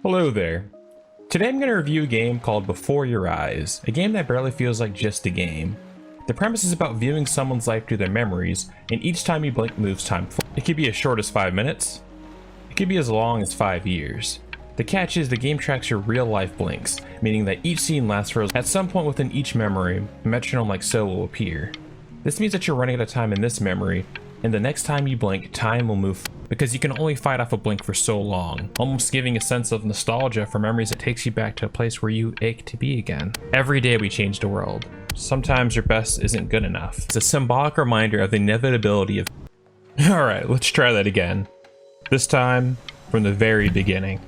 Hello there. Today I'm going to review a game called Before Your Eyes, a game that barely feels like just a game. The premise is about viewing someone's life through their memories, and each time you blink moves time forward. It could be as short as 5 minutes, it could be as long as 5 years. The catch is the game tracks your real life blinks, meaning that each scene lasts for at some point within each memory, a metronome like so will appear. This means that you're running out of time in this memory, and the next time you blink, time will move because you can only fight off a blink for so long, almost giving a sense of nostalgia for memories that takes you back to a place where you ache to be again. Every day we change the world. Sometimes your best isn't good enough. It's a symbolic reminder of the inevitability of... Alright, let's try that again. This time, from the very beginning.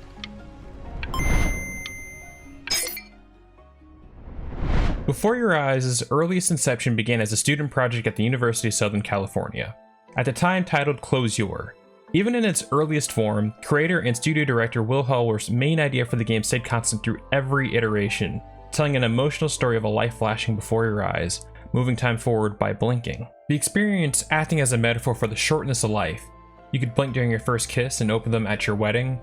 Before Your Eyes' earliest inception began as a student project at the University of Southern California, at the time titled Close Your. Even in its earliest form, creator and studio director Will Helwer's main idea for the game stayed constant through every iteration, telling an emotional story of a life flashing before your eyes, moving time forward by blinking. The experience acting as a metaphor for the shortness of life. You could blink during your first kiss and open them at your wedding,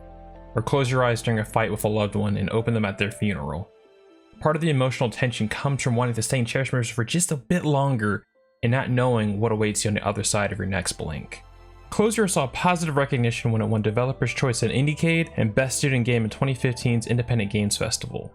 or close your eyes during a fight with a loved one and open them at their funeral. Part of the emotional tension comes from wanting to stay in cherished memories for just a bit longer and not knowing what awaits you on the other side of your next blink. Close Your saw positive recognition when it won Developer's Choice at Indiecade and Best Student Game in 2015's Independent Games Festival.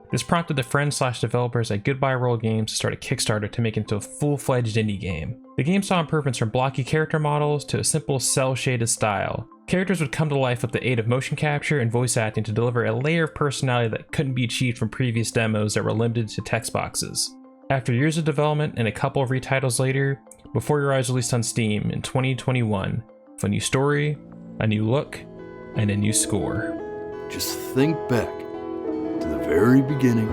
This prompted the friends/developers at Goodbye Roll Games to start a Kickstarter to make it into a full-fledged indie game. The game saw improvements from blocky character models to a simple cel-shaded style. Characters would come to life with the aid of motion capture and voice acting to deliver a layer of personality that couldn't be achieved from previous demos that were limited to text boxes. After years of development and a couple of retitles later, Before Your Eyes released on Steam in 2021 with a new story, a new look, and a new score. Just think back to the very beginning,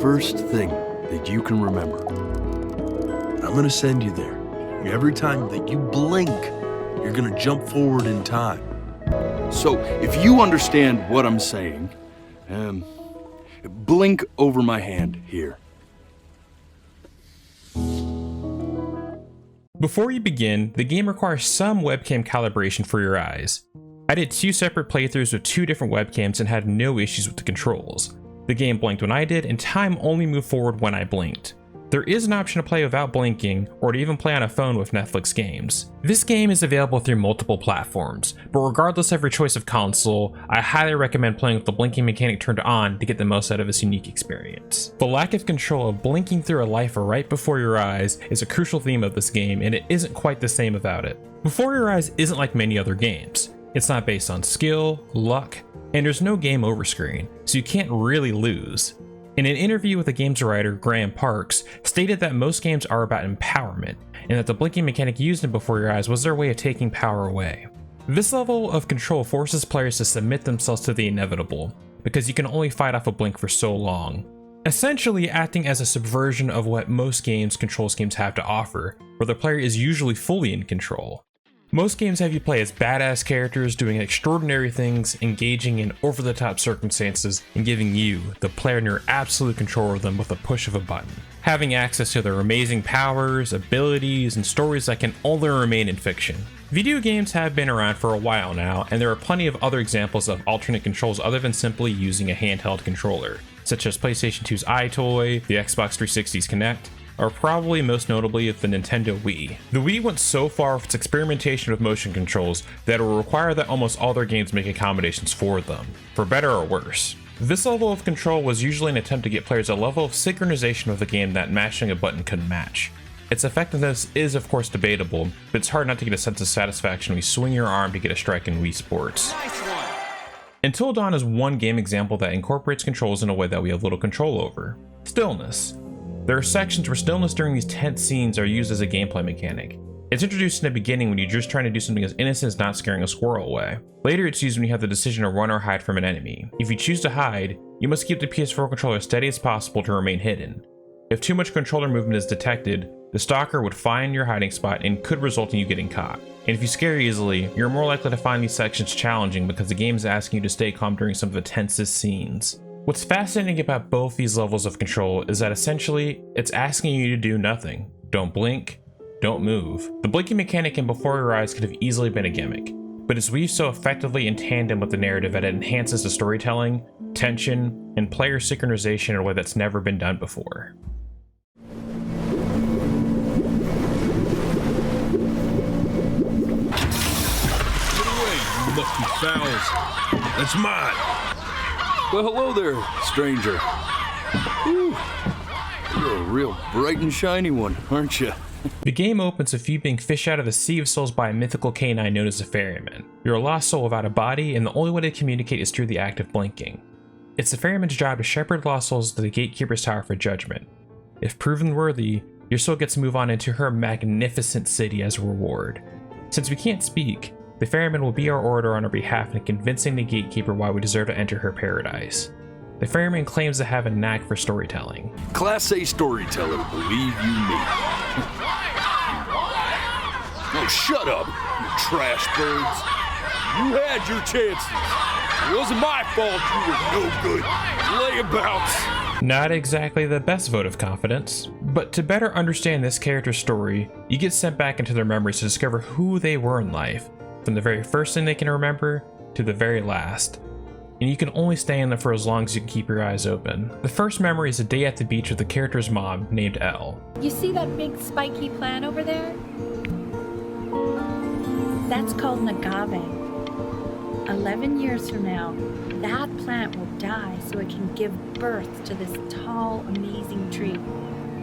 first thing that you can remember. I'm gonna send you there. Every time that you blink, you're gonna jump forward in time. So if you understand what I'm saying, blink over my hand here. Before you begin, the game requires some webcam calibration for your eyes. I did 2 separate playthroughs with 2 different webcams and had no issues with the controls. The game blinked when I did, and time only moved forward when I blinked. There is an option to play without blinking, or to even play on a phone with Netflix games. This game is available through multiple platforms, but regardless of your choice of console, I highly recommend playing with the blinking mechanic turned on to get the most out of this unique experience. The lack of control of blinking through a life right before your eyes is a crucial theme of this game, and it isn't quite the same without it. Before Your Eyes isn't like many other games. It's not based on skill, luck, and there's no game over screen, so you can't really lose. In an interview with the game's writer, Graham Parks, stated that most games are about empowerment, and that the blinking mechanic used in Before Your Eyes was their way of taking power away. This level of control forces players to submit themselves to the inevitable, because you can only fight off a blink for so long, essentially acting as a subversion of what most games' control schemes have to offer, where the player is usually fully in control. Most games have you play as badass characters doing extraordinary things, engaging in over-the-top circumstances, and giving you, the player, near absolute control of them with a push of a button. Having access to their amazing powers, abilities, and stories that can only remain in fiction. Video games have been around for a while now, and there are plenty of other examples of alternate controls other than simply using a handheld controller, such as PlayStation 2's iToy, the Xbox 360's Kinect, or probably most notably the Nintendo Wii. The Wii went so far with its experimentation with motion controls that it will require that almost all their games make accommodations for them, for better or worse. This level of control was usually an attempt to get players a level of synchronization with the game that mashing a button couldn't match. Its effectiveness is of course debatable, but it's hard not to get a sense of satisfaction when you swing your arm to get a strike in Wii Sports. Until Dawn is one game example that incorporates controls in a way that we have little control over. Stillness. There are sections where stillness during these tense scenes are used as a gameplay mechanic. It's introduced in the beginning when you're just trying to do something as innocent as not scaring a squirrel away. Later it's used when you have the decision to run or hide from an enemy. If you choose to hide, you must keep the PS4 controller as steady as possible to remain hidden. If too much controller movement is detected, the stalker would find your hiding spot and could result in you getting caught. And if you scare easily, you're more likely to find these sections challenging because the game is asking you to stay calm during some of the tensest scenes. What's fascinating about both these levels of control is that essentially, it's asking you to do nothing. Don't blink, don't move. The blinking mechanic in Before Your Eyes could have easily been a gimmick, but is weaved so effectively in tandem with the narrative that it enhances the storytelling, tension, and player synchronization in a way that's never been done before. Get away, you musty fowls. That's mine. Well, hello there, stranger. Ooh, you're a real bright and shiny one, aren't you? The game opens with you being fished out of the Sea of Souls by a mythical canine known as the Ferryman. You're a lost soul without a body, and the only way to communicate is through the act of blinking. It's the Ferryman's job to shepherd lost souls to the Gatekeeper's Tower for judgment. If proven worthy, your soul gets to move on into her magnificent city as a reward. Since we can't speak, the Ferryman will be our orator on our behalf in convincing the Gatekeeper why we deserve to enter her paradise. The Ferryman claims to have a knack for storytelling. Class A storyteller, believe you me. Oh, shut up, you trash birds. You had your chances. It wasn't my fault you were no good layabouts. Not exactly the best vote of confidence, but to better understand this character's story, you get sent back into their memories to discover who they were in life, from the very first thing they can remember to the very last. And you can only stay in them for as long as you can keep your eyes open. The first memory is a day at the beach with the character's mom, named Elle. You see that big spiky plant over there? That's called an agave. 11 years from now, that plant will die so it can give birth to this tall, amazing tree,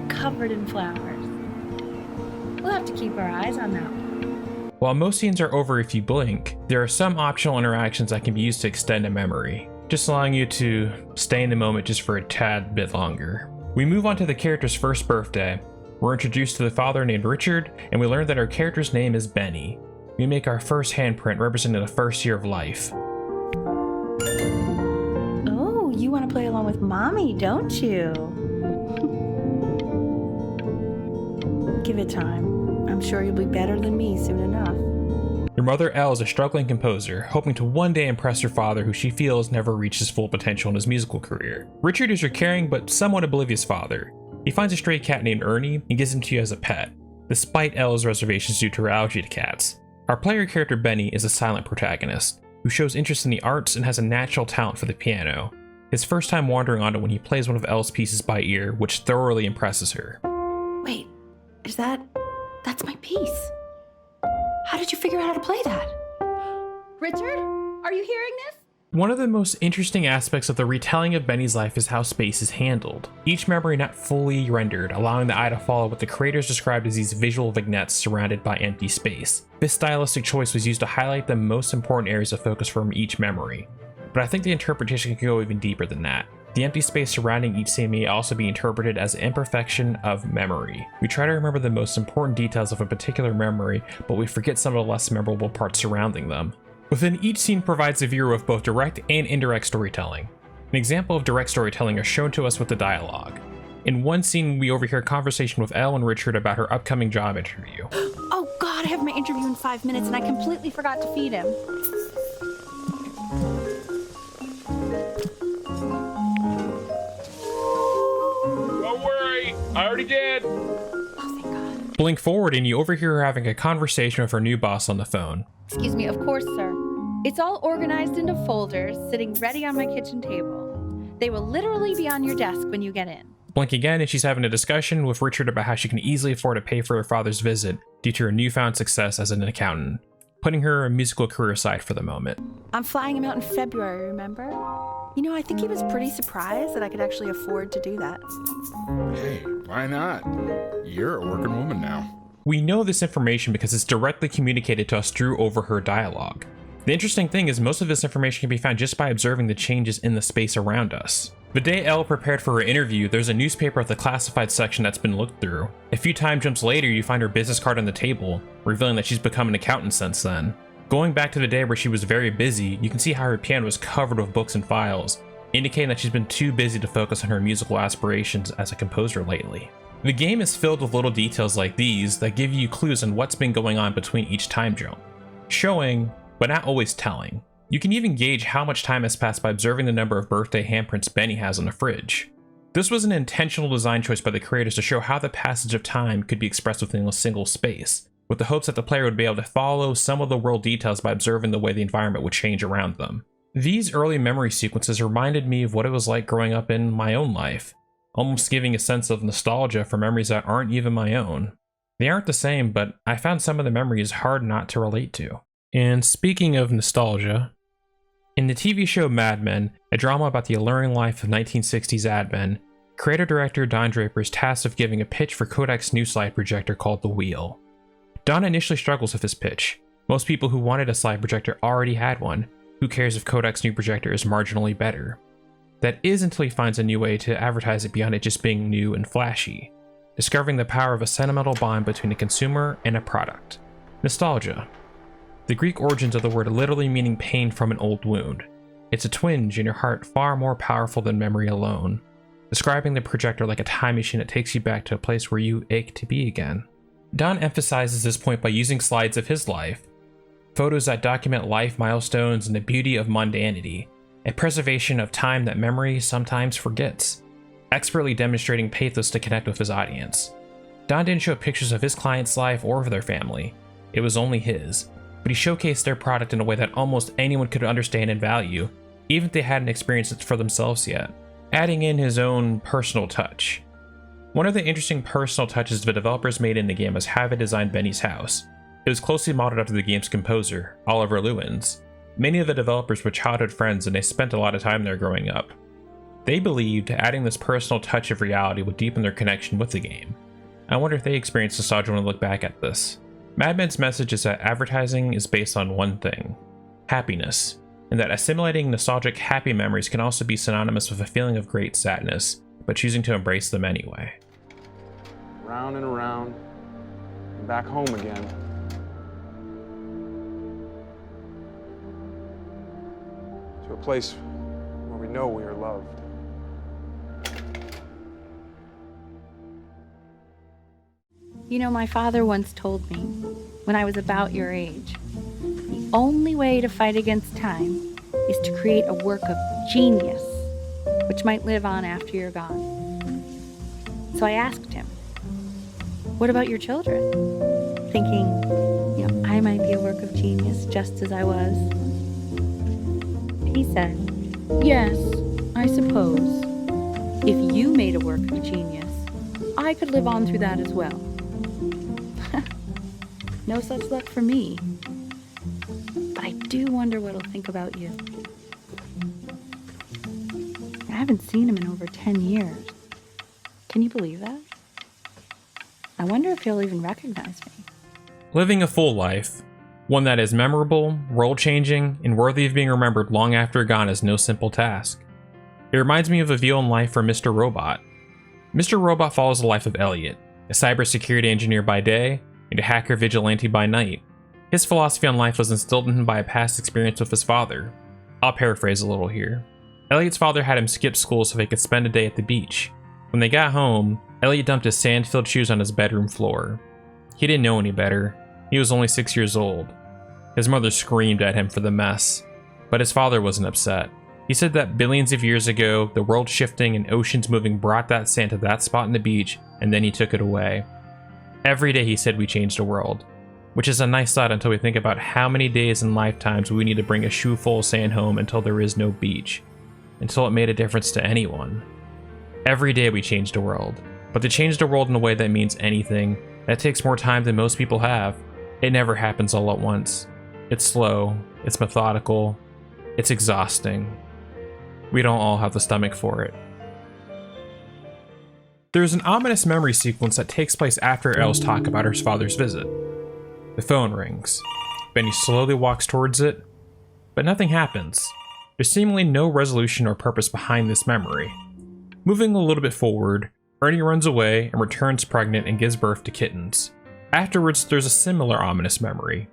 covered in flowers. We'll have to keep our eyes on that one. While most scenes are over if you blink, there are some optional interactions that can be used to extend a memory, just allowing you to stay in the moment just for a tad bit longer. We move on to the character's first birthday. We're introduced to the father named Richard, and we learn that our character's name is Benny. We make our first handprint representing the first year of life. Oh, you want to play along with Mommy, don't you? Give it time. I'm sure you'll be better than me soon enough. Your mother, Elle, is a struggling composer, hoping to one day impress her father, who she feels never reached his full potential in his musical career. Richard is your caring but somewhat oblivious father. He finds a stray cat named Ernie and gives him to you as a pet, despite Elle's reservations due to her allergy to cats. Our player character Benny is a silent protagonist, who shows interest in the arts and has a natural talent for the piano. His first time wandering on it when he plays one of Elle's pieces by ear, which thoroughly impresses her. Wait, that's my piece. How did you figure out how to play that? Richard, are you hearing this? One of the most interesting aspects of the retelling of Benny's life is how space is handled. Each memory not fully rendered, allowing the eye to follow what the creators described as these visual vignettes surrounded by empty space. This stylistic choice was used to highlight the most important areas of focus from each memory, but I think the interpretation can go even deeper than that. The empty space surrounding each scene may also be interpreted as an imperfection of memory. We try to remember the most important details of a particular memory, but we forget some of the less memorable parts surrounding them. Within each scene provides a viewer with both direct and indirect storytelling. An example of direct storytelling is shown to us with the dialogue. In one scene, we overhear a conversation with Elle and Richard about her upcoming job interview. Oh God, I have my interview in 5 minutes and I completely forgot to feed him. Don't worry, I already did. Oh, thank God. Blink forward and you overhear her having a conversation with her new boss on the phone. Excuse me, of course, sir. It's all organized into folders, sitting ready on my kitchen table. They will literally be on your desk when you get in. Blink again and she's having a discussion with Richard about how she can easily afford to pay for her father's visit due to her newfound success as an accountant, putting her musical career aside for the moment. I'm flying him out in February, remember? You know, I think he was pretty surprised that I could actually afford to do that. Hey, why not? You're a working woman now. We know this information because it's directly communicated to us through overheard dialogue. The interesting thing is most of this information can be found just by observing the changes in the space around us. The day Elle prepared for her interview, there's a newspaper at the classified section that's been looked through. A few time jumps later, you find her business card on the table, revealing that she's become an accountant since then. Going back to the day where she was very busy, you can see how her piano was covered with books and files, indicating that she's been too busy to focus on her musical aspirations as a composer lately. The game is filled with little details like these that give you clues on what's been going on between each time jump, showing, but not always telling. You can even gauge how much time has passed by observing the number of birthday handprints Benny has on the fridge. This was an intentional design choice by the creators to show how the passage of time could be expressed within a single space. with the hopes that the player would be able to follow some of the world details by observing the way the environment would change around them. These early memory sequences reminded me of what it was like growing up in my own life, almost giving a sense of nostalgia for memories that aren't even my own. They aren't the same, but I found some of the memories hard not to relate to. And speaking of nostalgia, in the TV show Mad Men, a drama about the alluring life of 1960s ad men, creator-director Don Draper is tasked with giving a pitch for Kodak's new slide projector called the Wheel. Don initially struggles with his pitch. Most people who wanted a slide projector already had one. Who cares if Kodak's new projector is marginally better? That is until he finds a new way to advertise it beyond it just being new and flashy, discovering the power of a sentimental bond between a consumer and a product. Nostalgia. The Greek origins of the word literally meaning pain from an old wound. It's a twinge in your heart far more powerful than memory alone, describing the projector like a time machine that takes you back to a place where you ache to be again. Don emphasizes this point by using slides of his life, photos that document life milestones and the beauty of mundanity, a preservation of time that memory sometimes forgets, expertly demonstrating pathos to connect with his audience. Don didn't show pictures of his client's life or of their family. It was only his, but he showcased their product in a way that almost anyone could understand and value, even if they hadn't experienced it for themselves yet, adding in his own personal touch. One of the interesting personal touches the developers made in the game was how they designed Benny's house. It was closely modeled after the game's composer, Oliver Lewins. Many of the developers were childhood friends and they spent a lot of time there growing up. They believed adding this personal touch of reality would deepen their connection with the game. I wonder if they experienced nostalgia when they look back at this. Mad Men's message is that advertising is based on one thing: happiness, and that assimilating nostalgic happy memories can also be synonymous with a feeling of great sadness, but choosing to embrace them anyway. Round and around, and back home again. To a place where we know we are loved. You know, my father once told me, when I was about your age, the only way to fight against time is to create a work of genius, which might live on after you're gone. So I asked him, what about your children? Thinking, I might be a work of genius just as I was. He said, yes, I suppose. If you made a work of genius, I could live on through that as well. No such luck for me. But I do wonder what he'll think about you. I haven't seen him in over 10 years. Can you believe that? I wonder if he'll even recognize me. Living a full life, one that is memorable, world-changing, and worthy of being remembered long after gone is no simple task. It reminds me of a view on life from Mr. Robot. Mr. Robot follows the life of Elliot, a cybersecurity engineer by day and a hacker vigilante by night. His philosophy on life was instilled in him by a past experience with his father. I'll paraphrase a little here. Elliot's father had him skip school so they could spend a day at the beach. When they got home, Elliot dumped his sand-filled shoes on his bedroom floor. He didn't know any better. He was only 6 years old. His mother screamed at him for the mess, but his father wasn't upset. He said that billions of years ago, the world shifting and oceans moving brought that sand to that spot on the beach, and then he took it away. Every day, he said, we changed the world, which is a nice thought until we think about how many days and lifetimes we need to bring a shoe full of sand home until there is no beach, until it made a difference to anyone. Every day we change the world, but to change the world in a way that means anything, that takes more time than most people have. It never happens all at once. It's slow, it's methodical, it's exhausting. We don't all have the stomach for it. There's an ominous memory sequence that takes place after Elle's talk about her father's visit. The phone rings. Benny slowly walks towards it, but nothing happens. There's seemingly no resolution or purpose behind this memory. Moving a little bit forward, Ernie runs away and returns pregnant and gives birth to kittens. Afterwards, there's a similar ominous memory.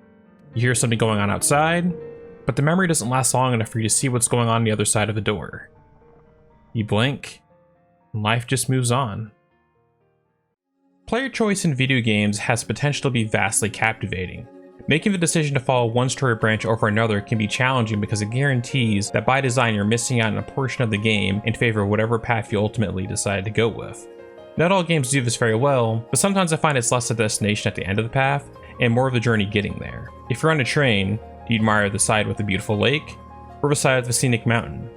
You hear something going on outside, but the memory doesn't last long enough for you to see what's going on the other side of the door. You blink, and life just moves on. Player choice in video games has potential to be vastly captivating. Making the decision to follow one story branch over another can be challenging because it guarantees that by design you're missing out on a portion of the game in favor of whatever path you ultimately decide to go with. Not all games do this very well, but sometimes I find it's less a destination at the end of the path, and more of the journey getting there. If you're on a train, do you admire the side with the beautiful lake, or the side with the scenic mountain?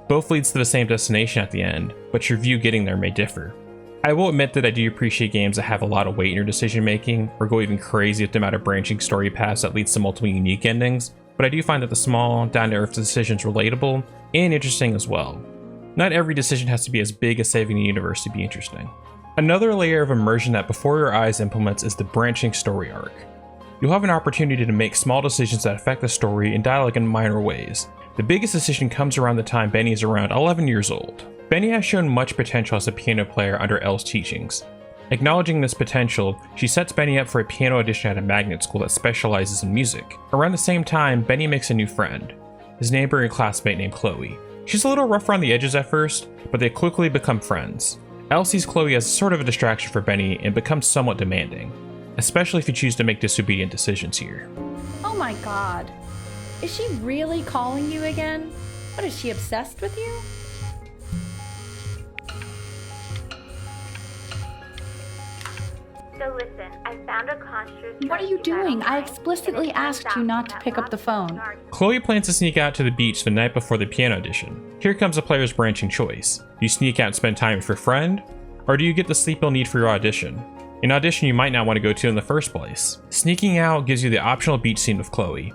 Both leads to the same destination at the end, but your view getting there may differ. I will admit that I do appreciate games that have a lot of weight in your decision making, or go even crazy with the amount of branching story paths that leads to multiple unique endings, but I do find that the small, down-to-earth decisions relatable and interesting as well. Not every decision has to be as big as saving the universe to be interesting. Another layer of immersion that Before Your Eyes implements is the branching story arc. You'll have an opportunity to make small decisions that affect the story and dialogue in minor ways. The biggest decision comes around the time Benny is around 11 years old. Benny has shown much potential as a piano player under Elle's teachings. Acknowledging this potential, she sets Benny up for a piano audition at a magnet school that specializes in music. Around the same time, Benny makes a new friend, his neighbor and classmate named Chloe. She's a little rough around the edges at first, but they quickly become friends. Elle sees Chloe as sort of a distraction for Benny and becomes somewhat demanding, especially if you choose to make disobedient decisions here. Oh my god. Is she really calling you again? What, is she obsessed with you? So listen, I found a construct. What are you doing? I explicitly asked you not to pick up the phone. Chloe plans to sneak out to the beach the night before the piano audition. Here comes the player's branching choice. Do you sneak out and spend time with your friend? Or do you get the sleep you'll need for your audition? An audition you might not want to go to in the first place. Sneaking out gives you the optional beach scene with Chloe.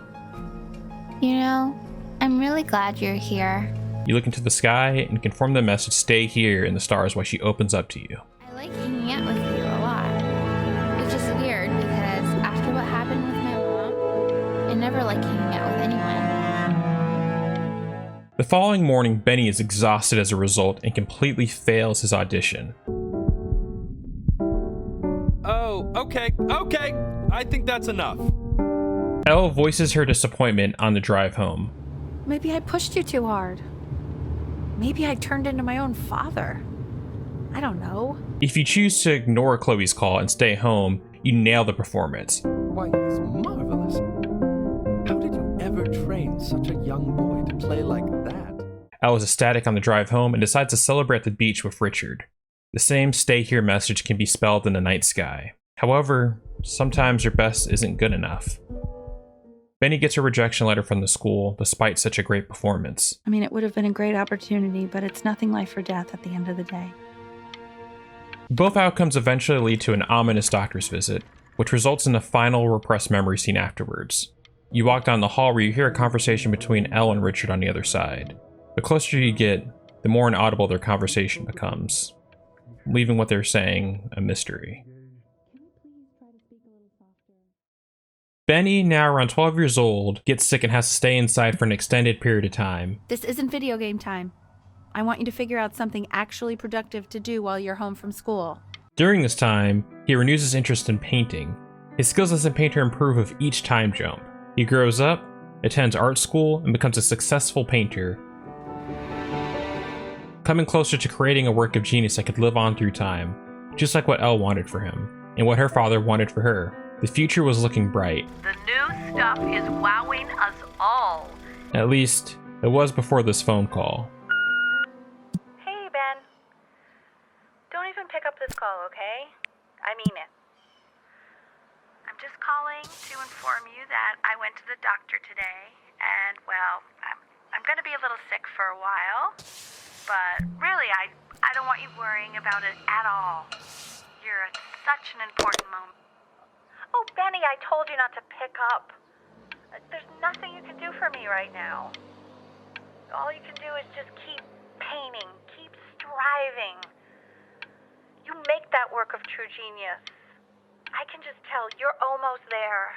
You know, I'm really glad you're here. You look into the sky and confirm the message "stay here" in the stars while she opens up to you. I like hanging out with you a lot. It's just weird because after what happened with my mom, I never like hanging out with anyone. The following morning, Benny is exhausted as a result and completely fails his audition. Oh, okay. I think that's enough. Elle voices her disappointment on the drive home. Maybe I pushed you too hard. Maybe I turned into my own father. I don't know. If you choose to ignore Chloe's call and stay home, you nail the performance. Why, it's marvelous. How did you ever train such a young boy to play like that? Elle is ecstatic on the drive home and decides to celebrate the beach with Richard. The same "stay here" message can be spelled in the night sky. However, sometimes your best isn't good enough. Benny gets a rejection letter from the school despite such a great performance. I mean, it would have been a great opportunity, but it's nothing life or death at the end of the day. Both outcomes eventually lead to an ominous doctor's visit, which results in a final repressed memory scene afterwards. You walk down the hall where you hear a conversation between Elle and Richard on the other side. The closer you get, the more inaudible their conversation becomes, leaving what they're saying a mystery. Benny, now around 12 years old, gets sick and has to stay inside for an extended period of time. This isn't video game time. I want you to figure out something actually productive to do while you're home from school. During this time, he renews his interest in painting. His skills as a painter improve with each time jump. He grows up, attends art school, and becomes a successful painter, coming closer to creating a work of genius that could live on through time, just like what Elle wanted for him, and what her father wanted for her. The future was looking bright. The new stuff is wowing us all. At least, it was before this phone call. Hey, Ben. Don't even pick up this call, okay? I mean it. I'm just calling to inform you that I went to the doctor today, and, well, I'm going to be a little sick for a while, but really, I don't want you worrying about it at all. You're at such an important moment. Oh, Benny, I told you not to pick up. There's nothing you can do for me right now. All you can do is just keep painting, keep striving. You make that work of true genius. I can just tell you're almost there.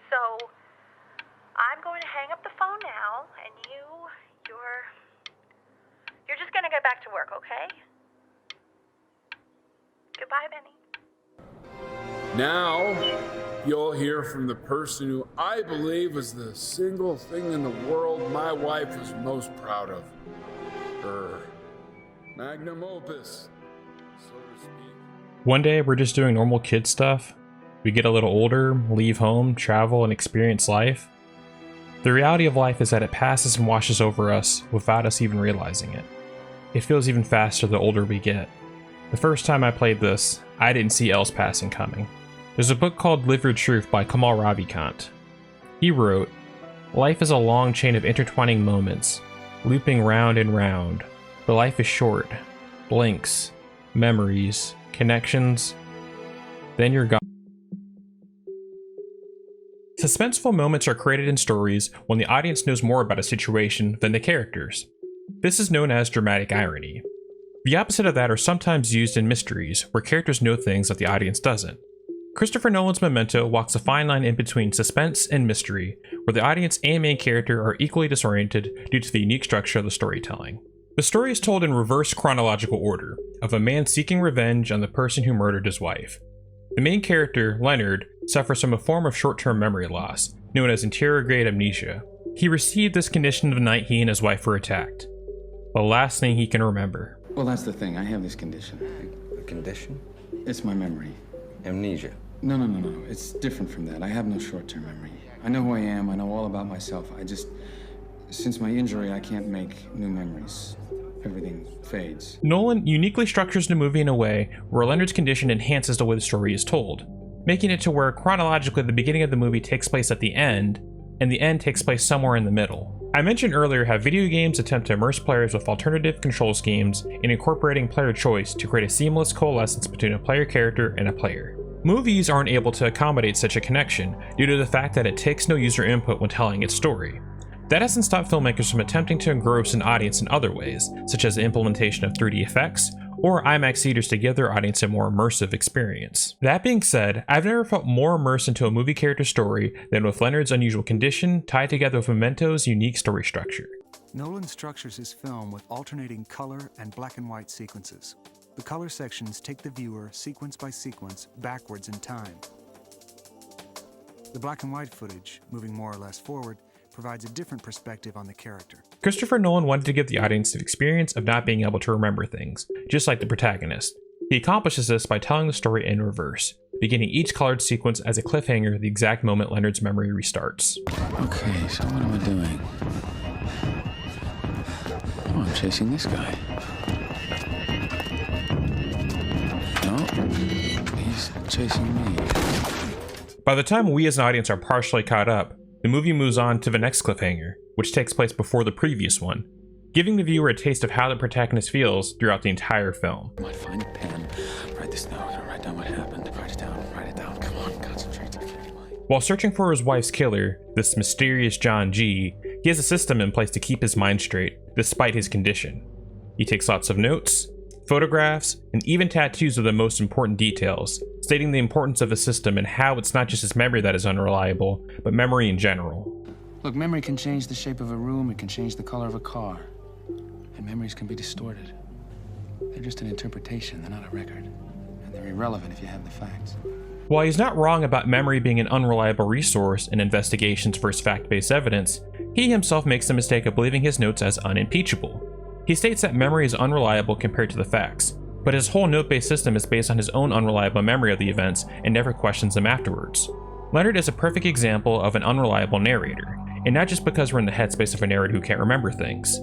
So, I'm going to hang up the phone now, and you're just going to get back to work, okay? Goodbye, Benny. Now, you'll hear from the person who I believe is the single thing in the world my wife was most proud of. Her magnum opus, so to speak. One day, we're just doing normal kid stuff. We get a little older, leave home, travel, and experience life. The reality of life is that it passes and washes over us without us even realizing it. It feels even faster the older we get. The first time I played this, I didn't see Elle's passing coming. There's a book called Live Your Truth by Kamal Ravikant. He wrote, "Life is a long chain of intertwining moments, looping round and round, but life is short. Blinks, memories, connections, then you're gone." Suspenseful moments are created in stories when the audience knows more about a situation than the characters. This is known as dramatic irony. The opposite of that are sometimes used in mysteries, where characters know things that the audience doesn't. Christopher Nolan's Memento walks a fine line in between suspense and mystery, where the audience and main character are equally disoriented due to the unique structure of the storytelling. The story is told in reverse chronological order, of a man seeking revenge on the person who murdered his wife. The main character, Leonard, suffers from a form of short-term memory loss, known as interrograde amnesia. He received this condition the night he and his wife were attacked. The last thing he can remember. Well, that's the thing. I have this condition. A condition? It's my memory. Amnesia? No. It's different from that. I have no short-term memory. I know who I am. I know all about myself. Since my injury, I can't make new memories. Everything fades. Nolan uniquely structures the movie in a way where Leonard's condition enhances the way the story is told, making it to where chronologically the beginning of the movie takes place at the end, and the end takes place somewhere in the middle. I mentioned earlier how video games attempt to immerse players with alternative control schemes and incorporating player choice to create a seamless coalescence between a player character and a player. Movies aren't able to accommodate such a connection due to the fact that it takes no user input when telling its story. That hasn't stopped filmmakers from attempting to engross an audience in other ways, such as the implementation of 3D effects, or IMAX theaters to give their audience a more immersive experience. That being said, I've never felt more immersed into a movie character story than with Leonard's unusual condition tied together with Memento's unique story structure. Nolan structures his film with alternating color and black and white sequences. The color sections take the viewer sequence by sequence backwards in time. The black and white footage, moving more or less forward, provides a different perspective on the character. Christopher Nolan wanted to give the audience the experience of not being able to remember things, just like the protagonist. He accomplishes this by telling the story in reverse, beginning each colored sequence as a cliffhanger the exact moment Leonard's memory restarts. Okay, so what am I doing? Oh, I'm chasing this guy. No, he's chasing me. By the time we as an audience are partially caught up, the movie moves on to the next cliffhanger, which takes place before the previous one, giving the viewer a taste of how the protagonist feels throughout the entire film. Come on, find a pen, write this down, write down what happened, write it down, come on, concentrate. While searching for his wife's killer, this mysterious John G., he has a system in place to keep his mind straight, despite his condition. He takes lots of notes, photographs, and even tattoos of the most important details, stating the importance of the system and how it's not just his memory that is unreliable, but memory in general. Look, memory can change the shape of a room, it can change the color of a car. And memories can be distorted. They're just an interpretation, they're not a record. And they're irrelevant if you have the facts. While he's not wrong about memory being an unreliable resource in investigations versus fact-based evidence, he himself makes the mistake of believing his notes as unimpeachable. He states that memory is unreliable compared to the facts, but his whole note-based system is based on his own unreliable memory of the events and never questions them afterwards. Leonard is a perfect example of an unreliable narrator, and not just because we're in the headspace of a narrator who can't remember things.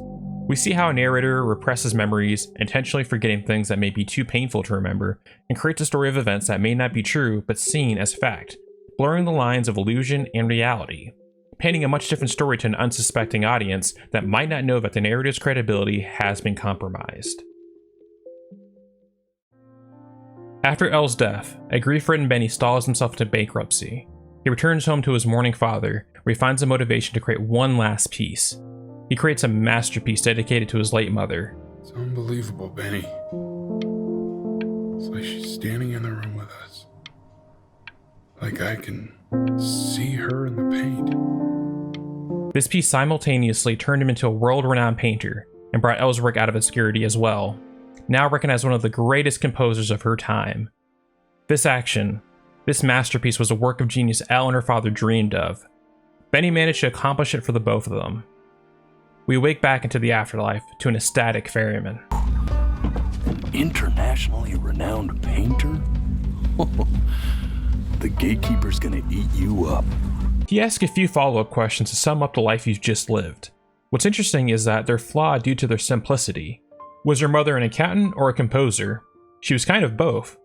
We see how a narrator represses memories, intentionally forgetting things that may be too painful to remember, and creates a story of events that may not be true but seen as fact, blurring the lines of illusion and reality, painting a much different story to an unsuspecting audience that might not know that the narrator's credibility has been compromised. After Elle's death, a grief-ridden Benny stalls himself into bankruptcy. He returns home to his mourning father, where he finds the motivation to create one last piece. He creates a masterpiece dedicated to his late mother. It's unbelievable, Benny. It's like she's standing in the room with us. Like I can see her in the paint. This piece simultaneously turned him into a world-renowned painter and brought Elle's work out of obscurity as well, now recognized one of the greatest composers of her time. This action, this masterpiece was a work of genius Elle and her father dreamed of. Benny managed to accomplish it for the both of them. We wake back into the afterlife to an ecstatic ferryman. Internationally renowned painter? The gatekeeper's gonna eat you up. He asks a few follow-up questions to sum up the life you've just lived. What's interesting is that they're flawed due to their simplicity. Was her mother an accountant or a composer? She was kind of both.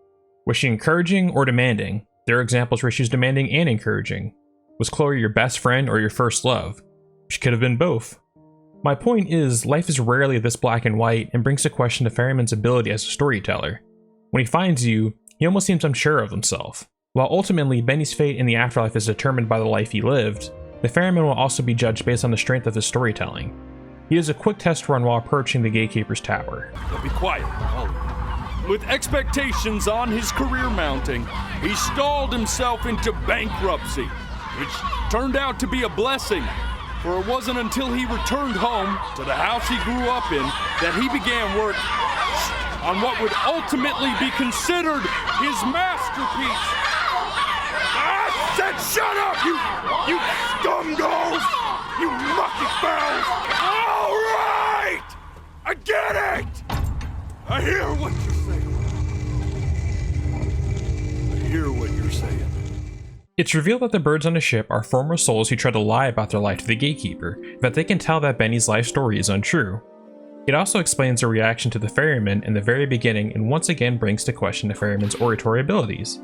Was she encouraging or demanding? There are examples where she was demanding and encouraging. Was Chloe your best friend or your first love? She could have been both. My point is, life is rarely this black and white and brings to question the ferryman's ability as a storyteller. When he finds you, he almost seems unsure of himself. While ultimately Benny's fate in the afterlife is determined by the life he lived, the ferryman will also be judged based on the strength of his storytelling. He does a quick test run while approaching the gatekeeper's tower. Now be quiet. With expectations on his career mounting, he stalled himself into bankruptcy, which turned out to be a blessing, for it wasn't until he returned home to the house he grew up in that he began work on what would ultimately be considered his masterpiece. I said shut up, you scumballs! You mucky fowls! All right! I get it! I hear what you're saying. I hear what you're saying. It's revealed that the birds on the ship are former souls who try to lie about their life to the gatekeeper, but they can tell that Benny's life story is untrue. It also explains their reaction to the ferryman in the very beginning and once again brings to question the ferryman's oratory abilities.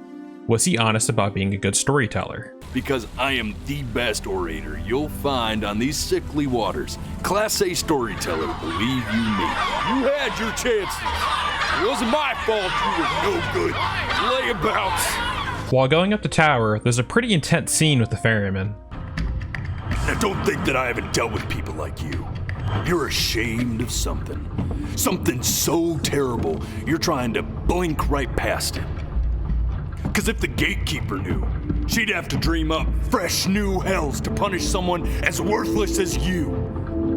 Was he honest about being a good storyteller? Because I am the best orator you'll find on these sickly waters. Class A storyteller, believe you me. You had your chances. It wasn't my fault you were no good layabouts. While going up the tower, there's a pretty intense scene with the ferryman. Now don't think that I haven't dealt with people like you. You're ashamed of something. Something so terrible, you're trying to blink right past it. Because if the gatekeeper knew, she'd have to dream up fresh new hells to punish someone as worthless as you.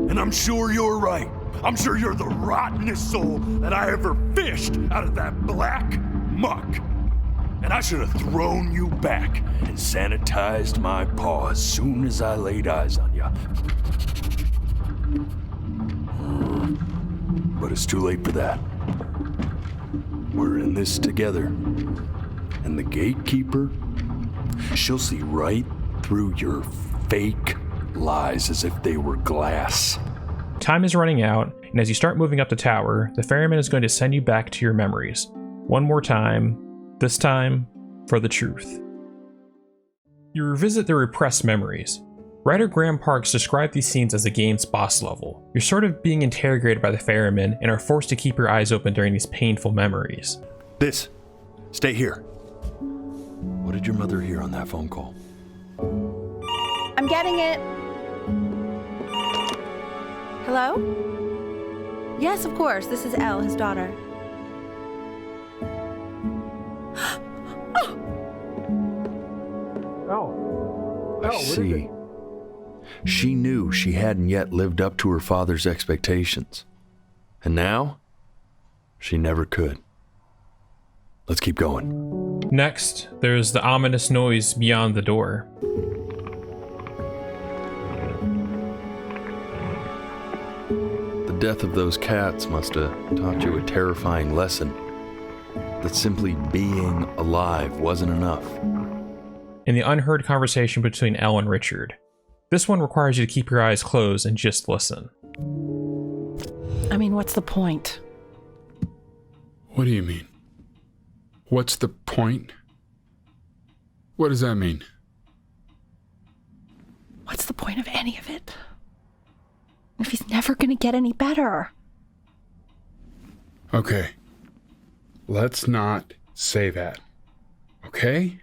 And I'm sure you're right. I'm sure you're the rottenest soul that I ever fished out of that black muck. And I should have thrown you back and sanitized my paw as soon as I laid eyes on you. But it's too late for that. We're in this together. And the gatekeeper, she'll see right through your fake lies as if they were glass. Time is running out, and as you start moving up the tower, the ferryman is going to send you back to your memories. One more time, this time for the truth. You revisit the repressed memories. Writer Graham Parks described these scenes as the game's boss level. You're sort of being interrogated by the ferryman and are forced to keep your eyes open during these painful memories. Stay here. What did your mother hear on that phone call? I'm getting it. Hello? Yes, of course. This is Elle, his daughter. I see. She knew she hadn't yet lived up to her father's expectations. And now, she never could. Let's keep going. Next, there's the ominous noise beyond the door. The death of those cats must have taught you a terrifying lesson. That simply being alive wasn't enough. In the unheard conversation between Elle and Richard. This one requires you to keep your eyes closed and just listen. I mean, what's the point? What do you mean? What's the point? What does that mean? What's the point of any of it? If he's never gonna get any better. Okay. Let's not say that. Okay?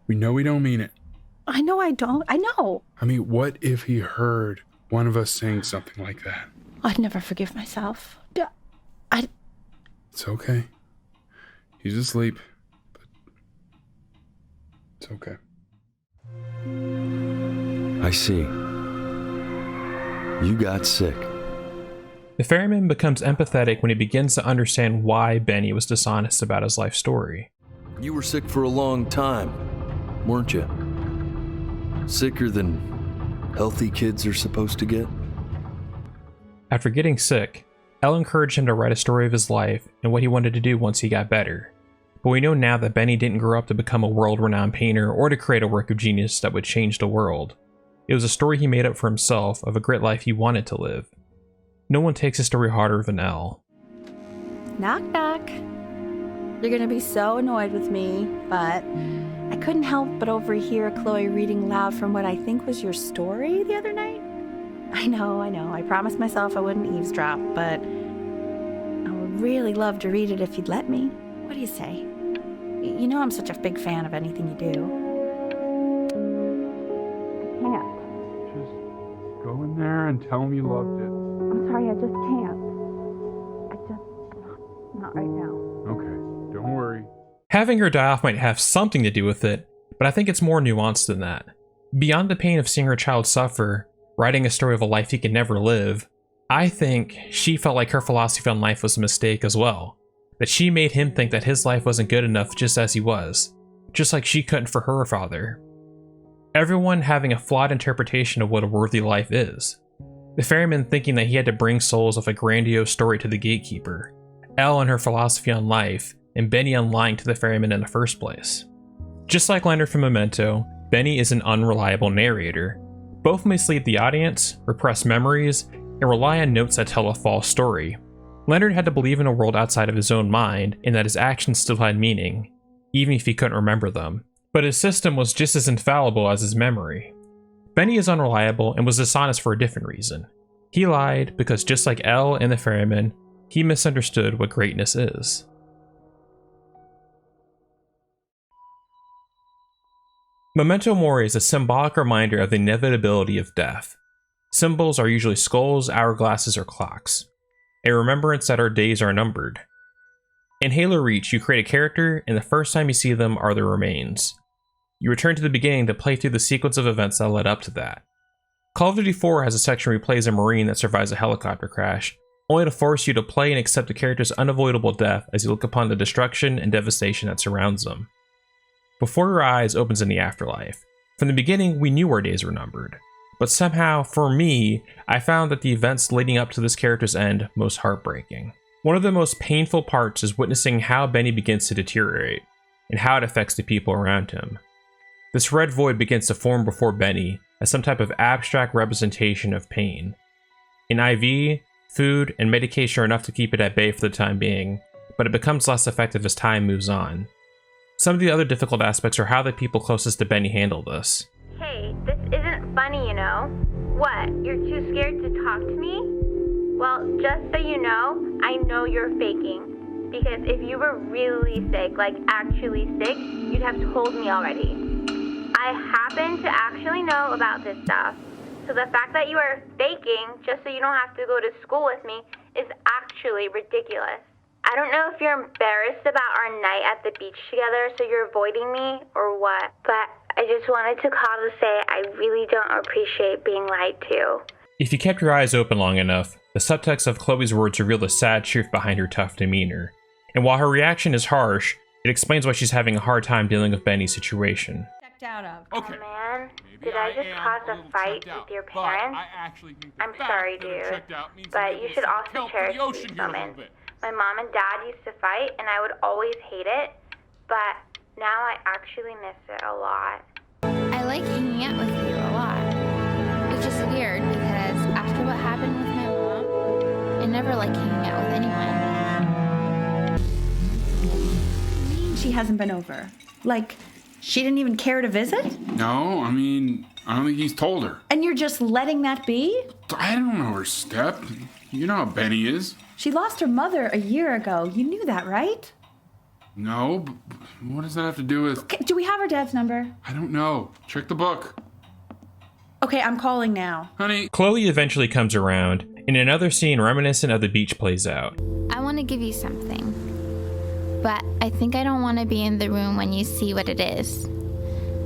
We know we don't mean it. I know I don't. I know. I mean, what if he heard one of us saying something like that? I'd never forgive myself. It's okay. He's asleep. But it's okay. I see. You got sick. The ferryman becomes empathetic when he begins to understand why Benny was dishonest about his life story. You were sick for a long time, weren't you? Sicker than healthy kids are supposed to get? After getting sick, Elle encouraged him to write a story of his life and what he wanted to do once he got better. But we know now that Benny didn't grow up to become a world-renowned painter or to create a work of genius that would change the world. It was a story he made up for himself of a great life he wanted to live. No one takes his story harder than Elle. Knock, knock. You're gonna be so annoyed with me, but I couldn't help but overhear Chloe reading loud from what I think was your story the other night. I know. I promised myself I wouldn't eavesdrop, but I would really love to read it if you'd let me. What do you say? You know I'm such a big fan of anything you do. I can't. Just go in there and tell him you loved it. I'm sorry, I just can't. Not right now. Okay, don't worry. Having her die off might have something to do with it, but I think it's more nuanced than that. Beyond the pain of seeing her child suffer, writing a story of a life he could never live, I think she felt like her philosophy on life was a mistake as well. That she made him think that his life wasn't good enough just as he was, just like she couldn't for her father. Everyone having a flawed interpretation of what a worthy life is. The ferryman thinking that he had to bring souls of a grandiose story to the gatekeeper, Elle and her philosophy on life, and Benny on lying to the ferryman in the first place. Just like Leonard from Memento, Benny is an unreliable narrator. Both mislead the audience, repress memories, and rely on notes that tell a false story. Leonard had to believe in a world outside of his own mind and that his actions still had meaning, even if he couldn't remember them. But his system was just as infallible as his memory. Benny is unreliable and was dishonest for a different reason. He lied because, just like Elle and the ferryman, he misunderstood what greatness is. Memento Mori is a symbolic reminder of the inevitability of death. Symbols are usually skulls, hourglasses, or clocks. A remembrance that our days are numbered. In Halo Reach, you create a character, and the first time you see them are their remains. You return to the beginning to play through the sequence of events that led up to that. Call of Duty 4 has a section where you play as a Marine that survives a helicopter crash, only to force you to play and accept the character's unavoidable death as you look upon the destruction and devastation that surrounds them. Before Your Eyes opens in the afterlife. From the beginning, we knew our days were numbered. But somehow, for me, I found that the events leading up to this character's end most heartbreaking. One of the most painful parts is witnessing how Benny begins to deteriorate, and how it affects the people around him. This red void begins to form before Benny as some type of abstract representation of pain. An IV, food, and medication are enough to keep it at bay for the time being, but it becomes less effective as time moves on. Some of the other difficult aspects are how the people closest to Benny handle this. Hey, this isn't funny, you know? What, you're too scared to talk to me? Well, just so you know, I know you're faking. Because if you were really sick, like actually sick, you'd have told me already. I happen to actually know about this stuff. So the fact that you are faking just so you don't have to go to school with me is actually ridiculous. I don't know if you're embarrassed about our night at the beach together, so you're avoiding me or what, but I just wanted to call to say I really don't appreciate being lied to. If you kept your eyes open long enough, the subtext of Chloe's words reveal the sad truth behind her tough demeanor. And while her reaction is harsh, it explains why she's having a hard time dealing with Benny's situation. Out of. Okay. Oh man, did I just cause a fight with your parents? I'm sorry, dude, but you should also cherish these moments. My mom and dad used to fight, and I would always hate it, but now I actually miss it a lot. I like hanging out with you a lot, which is weird because after what happened with my mom, I never liked hanging out with anyone. She hasn't been over. Like, she didn't even care to visit? No, I mean, I don't think he's told her. And you're just letting that be? I don't know her step. You know how Benny is. She lost her mother a year ago. You knew that, right? No, but what does that have to do with... Okay, do we have her dad's number? I don't know. Check the book. Okay, I'm calling now. Honey. Chloe eventually comes around, and another scene reminiscent of the beach plays out. I want to give you something, but I think I don't want to be in the room when you see what it is.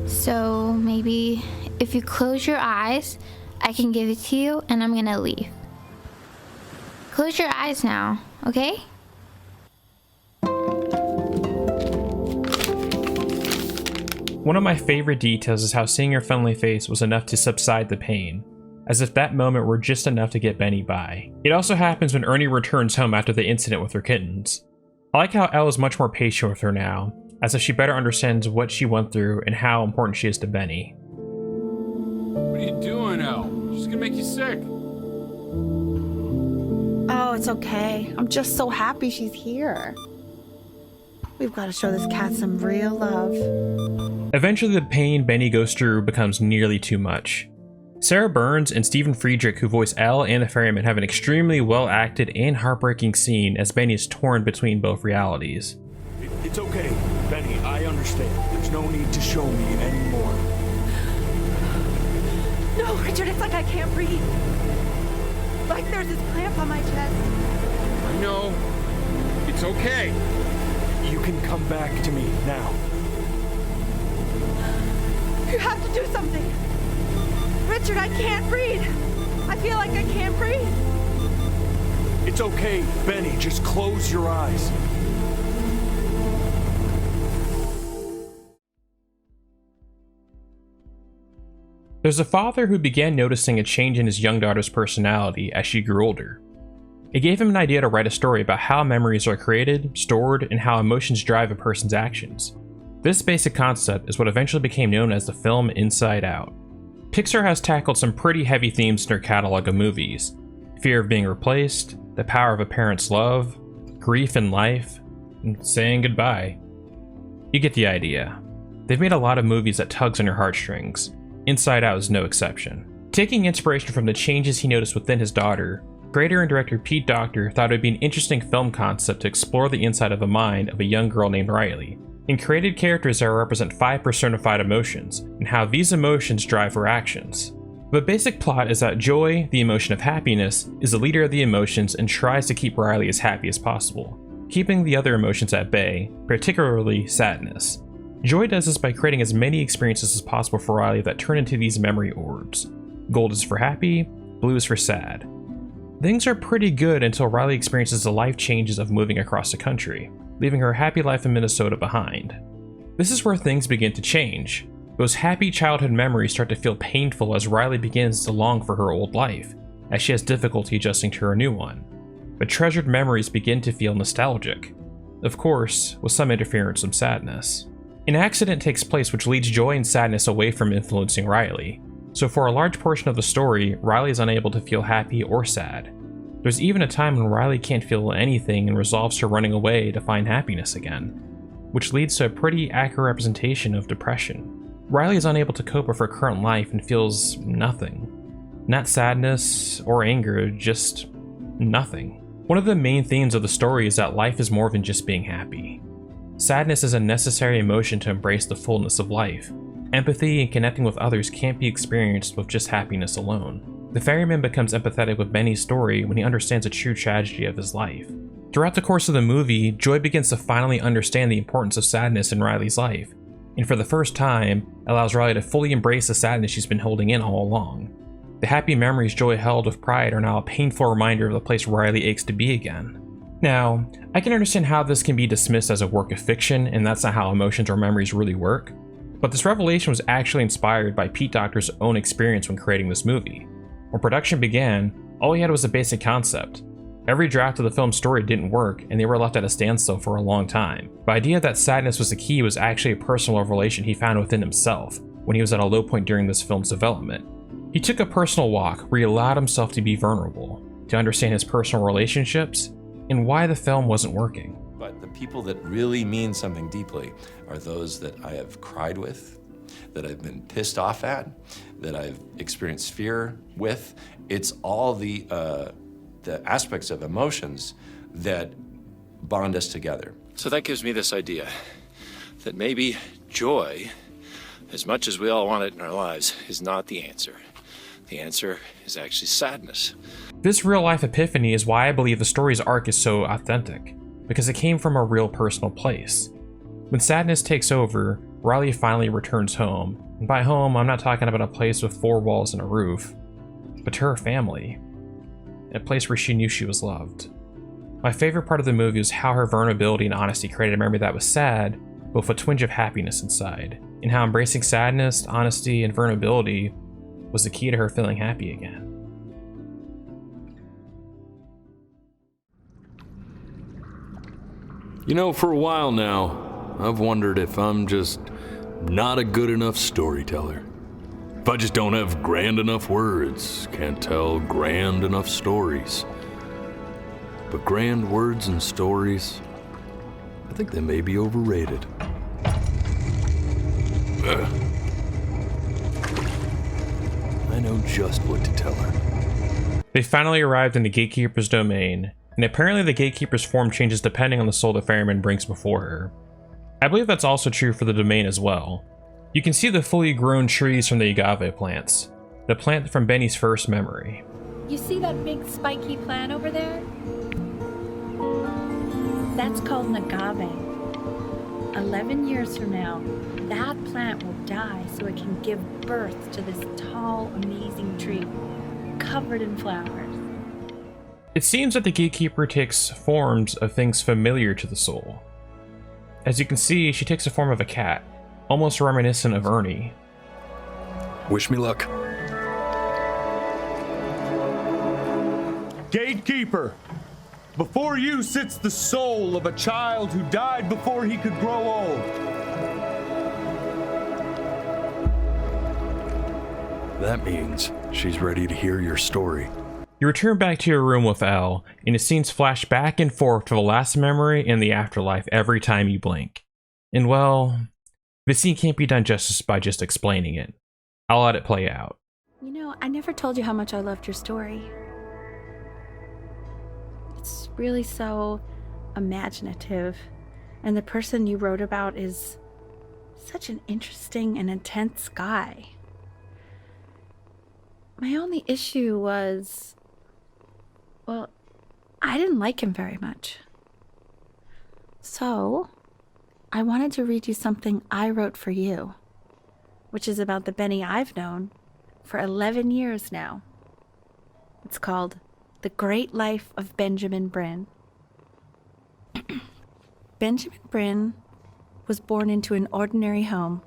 So maybe if you close your eyes, I can give it to you and I'm gonna leave. Close your eyes now, okay? One of my favorite details is how seeing her friendly face was enough to subside the pain, as if that moment were just enough to get Benny by. It also happens when Ernie returns home after the incident with her kittens. I like how Elle is much more patient with her now, as if she better understands what she went through and how important she is to Benny. What are you doing, Elle? She's gonna make you sick. Oh, it's okay. I'm just so happy she's here. We've got to show this cat some real love. Eventually, the pain Benny goes through becomes nearly too much. Sarah Burns and Stephen Friedrich, who voice Elle and the Ferryman, have an extremely well-acted and heartbreaking scene as Benny is torn between both realities. It's okay, Benny, I understand. There's no need to show me anymore. No, Richard, it's like I can't breathe. Like there's this clamp on my chest. I know. It's okay. You can come back to me now. You have to do something. Richard, I can't breathe. I feel like I can't breathe. It's okay, Benny, just close your eyes. There's a father who began noticing a change in his young daughter's personality as she grew older. It gave him an idea to write a story about how memories are created, stored, and how emotions drive a person's actions. This basic concept is what eventually became known as the film Inside Out. Pixar has tackled some pretty heavy themes in their catalog of movies: fear of being replaced, the power of a parent's love, grief in life, and saying goodbye. You get the idea. They've made a lot of movies that tugs on your heartstrings. Inside Out is no exception. Taking inspiration from the changes he noticed within his daughter, creator and director Pete Docter thought it would be an interesting film concept to explore the inside of the mind of a young girl named Riley, and created characters that represent 5 personified emotions, and how these emotions drive her actions. The basic plot is that Joy, the emotion of happiness, is the leader of the emotions and tries to keep Riley as happy as possible, keeping the other emotions at bay, particularly sadness. Joy does this by creating as many experiences as possible for Riley that turn into these memory orbs. Gold is for happy, blue is for sad. Things are pretty good until Riley experiences the life changes of moving across the country, leaving her happy life in Minnesota behind. This is where things begin to change. Those happy childhood memories start to feel painful as Riley begins to long for her old life, as she has difficulty adjusting to her new one. But treasured memories begin to feel nostalgic. Of course, with some interference of sadness. An accident takes place which leads Joy and sadness away from influencing Riley. So for a large portion of the story, Riley is unable to feel happy or sad. There's even a time when Riley can't feel anything and resolves to running away to find happiness again, which leads to a pretty accurate representation of depression. Riley is unable to cope with her current life and feels nothing. Not sadness or anger, just nothing. One of the main themes of the story is that life is more than just being happy. Sadness is a necessary emotion to embrace the fullness of life. Empathy and connecting with others can't be experienced with just happiness alone. The ferryman becomes empathetic with Benny's story when he understands the true tragedy of his life. Throughout the course of the movie, Joy begins to finally understand the importance of sadness in Riley's life, and for the first time, allows Riley to fully embrace the sadness she's been holding in all along. The happy memories Joy held with pride are now a painful reminder of the place Riley aches to be again. Now, I can understand how this can be dismissed as a work of fiction, and that's not how emotions or memories really work, but this revelation was actually inspired by Pete Docter's own experience when creating this movie. When production began, all he had was a basic concept. Every draft of the film's story didn't work, and they were left at a standstill for a long time. The idea that sadness was the key was actually a personal revelation he found within himself when he was at a low point during this film's development. He took a personal walk where he allowed himself to be vulnerable, to understand his personal relationships, and why the film wasn't working. But the people that really mean something deeply are those that I have cried with, that I've been pissed off at, that I've experienced fear with. It's all the aspects of emotions that bond us together. So that gives me this idea that maybe joy, as much as we all want it in our lives, is not the answer. The answer is actually sadness. This real-life epiphany is why I believe the story's arc is so authentic, because it came from a real personal place. When sadness takes over, Riley finally returns home, and by home I'm not talking about a place with 4 walls and a roof, but to her family, a place where she knew she was loved. My favorite part of the movie was how her vulnerability and honesty created a memory that was sad, but with a twinge of happiness inside, and how embracing sadness, honesty, and vulnerability was the key to her feeling happy again. You know, for a while now, I've wondered if I'm just not a good enough storyteller. If I just don't have grand enough words, can't tell grand enough stories. But grand words and stories, I think they may be overrated. I know just what to tell her. They finally arrived in the Gatekeeper's domain, and apparently the Gatekeeper's form changes depending on the soul the ferryman brings before her. I believe that's also true for the domain as well. You can see the fully grown trees from the agave plants, the plant from Benny's first memory. You see that big spiky plant over there? That's called an agave. 11 years from now, that plant will die so it can give birth to this tall, amazing tree, covered in flowers. It seems that the Gatekeeper takes forms of things familiar to the soul. As you can see, she takes the form of a cat, almost reminiscent of Ernie. Wish me luck. Gatekeeper, before you sits the soul of a child who died before he could grow old. That means she's ready to hear your story. You return back to your room with Elle, and the scenes flash back and forth to the last memory and the afterlife every time you blink. And well, the scene can't be done justice by just explaining it. I'll let it play out. You know, I never told you how much I loved your story. It's really so imaginative, and the person you wrote about is such an interesting and intense guy. My only issue was, well, I didn't like him very much. So, I wanted to read you something I wrote for you, which is about the Benny I've known for 11 years now. It's called The Great Life of Benjamin Brin. Benjamin Brin was born into an ordinary home,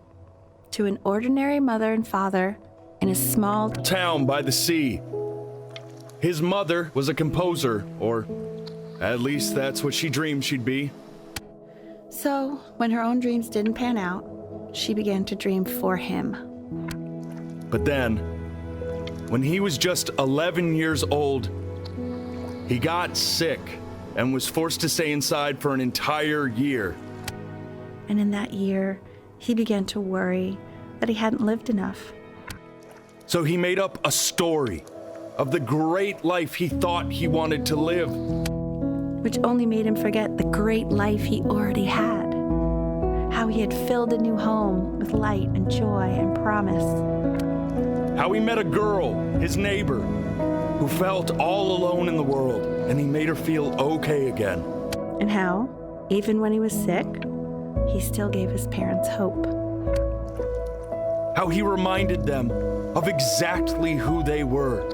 to an ordinary mother and father in a small town by the sea. His mother was a composer, or at least that's what she dreamed she'd be. So, when her own dreams didn't pan out, she began to dream for him. But then, when he was just 11 years old, he got sick and was forced to stay inside for an entire year. And in that year, he began to worry that he hadn't lived enough. So he made up a story of the great life he thought he wanted to live. Which only made him forget the great life he already had. How he had filled a new home with light and joy and promise. How he met a girl, his neighbor, who felt all alone in the world, and he made her feel okay again. And how, even when he was sick, he still gave his parents hope. How he reminded them of exactly who they were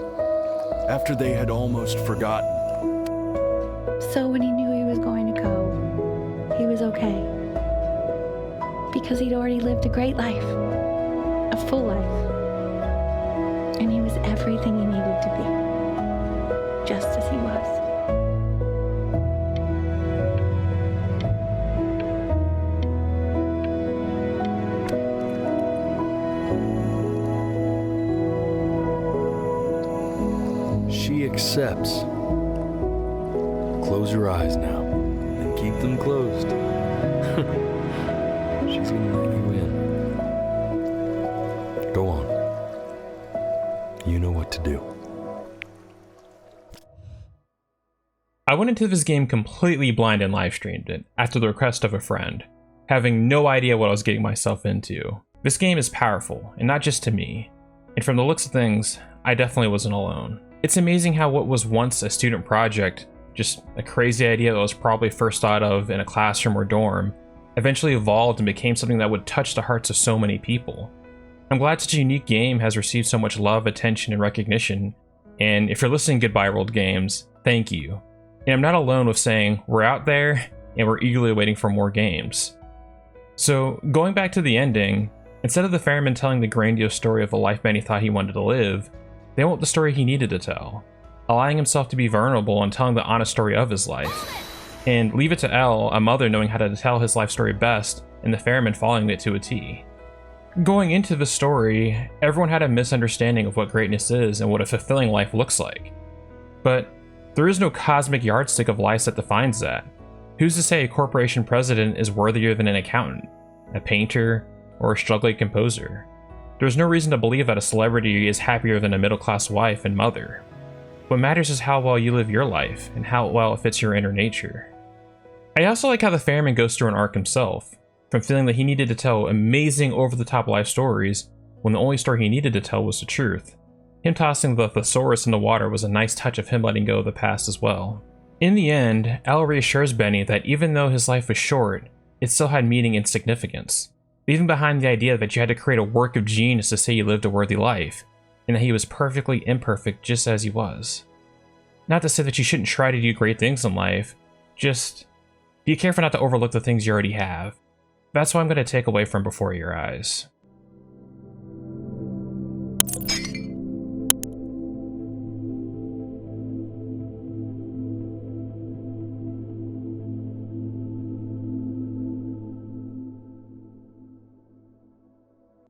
after they had almost forgotten. So when he knew he was going to go, he was okay. Because he'd already lived a great life, a full life. And he was everything he needed to be, just as he was. She accepts. Close your eyes now, and keep them closed. She's gonna let you in. Go on. You know what to do. I went into this game completely blind and live streamed it, after the request of a friend, having no idea what I was getting myself into. This game is powerful, and not just to me. And from the looks of things, I definitely wasn't alone. It's amazing how what was once a student project, just a crazy idea that was probably first thought of in a classroom or dorm, eventually evolved and became something that would touch the hearts of so many people. I'm glad such a unique game has received so much love, attention, and recognition, and if you're listening Goodbye World Games, thank you. And I'm not alone with saying we're out there and we're eagerly waiting for more games. So, going back to the ending, instead of the ferryman telling the grandiose story of the life Benny thought he wanted to live, they want the story he needed to tell, allowing himself to be vulnerable and telling the honest story of his life. And leave it to Elle, a mother knowing how to tell his life story best, and the ferryman following it to a T. Going into the story, everyone had a misunderstanding of what greatness is and what a fulfilling life looks like. But there is no cosmic yardstick of life that defines that. Who's to say a corporation president is worthier than an accountant, a painter, or a struggling composer. There's no reason to believe that a celebrity is happier than a middle-class wife and mother. What matters is how well you live your life, and how well it fits your inner nature. I also like how the Ferryman goes through an arc himself, from feeling that he needed to tell amazing over-the-top life stories when the only story he needed to tell was the truth. Him tossing the thesaurus in the water was a nice touch of him letting go of the past as well. In the end, Al reassures Benny that even though his life was short, it still had meaning and significance, leaving behind the idea that you had to create a work of genius to say you lived a worthy life, and that he was perfectly imperfect just as he was. Not to say that you shouldn't try to do great things in life, just be careful not to overlook the things you already have. That's what I'm going to take away from Before Your Eyes.